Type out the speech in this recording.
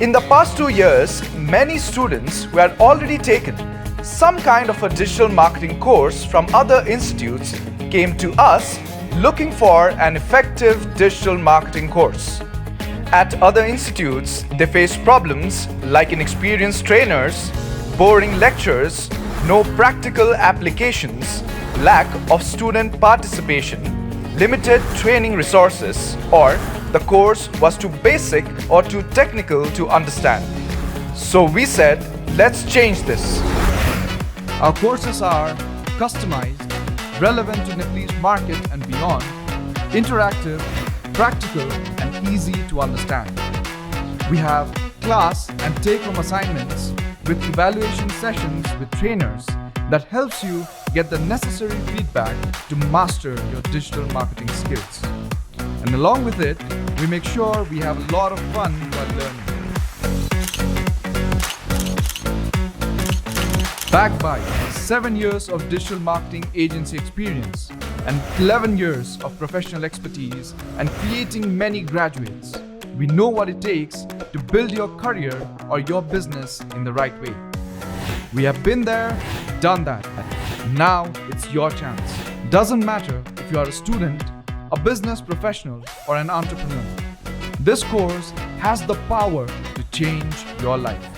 In the past 2 years, many students who had already taken some kind of a digital marketing course from other institutes came to us looking for an effective digital marketing course. At other institutes, they faced problems like inexperienced trainers, boring lectures, no practical applications, lack of student participation, limited training resources, or the course was too basic or too technical to understand. So we said, let's change this. Our courses are customized, relevant to Nepalese market and beyond, interactive, practical and easy to understand. We have class and take-home assignments with evaluation sessions with trainers that helps you get the necessary feedback to master your digital marketing skills. And along with it, we make sure we have a lot of fun while learning. Backed by 7 years of digital marketing agency experience and 11 years of professional expertise and creating many graduates, we know what it takes to build your career or your business in the right way. We have been there, done that. Now it's your chance. Doesn't matter if you are a student, a business professional, or an entrepreneur. This course has the power to change your life.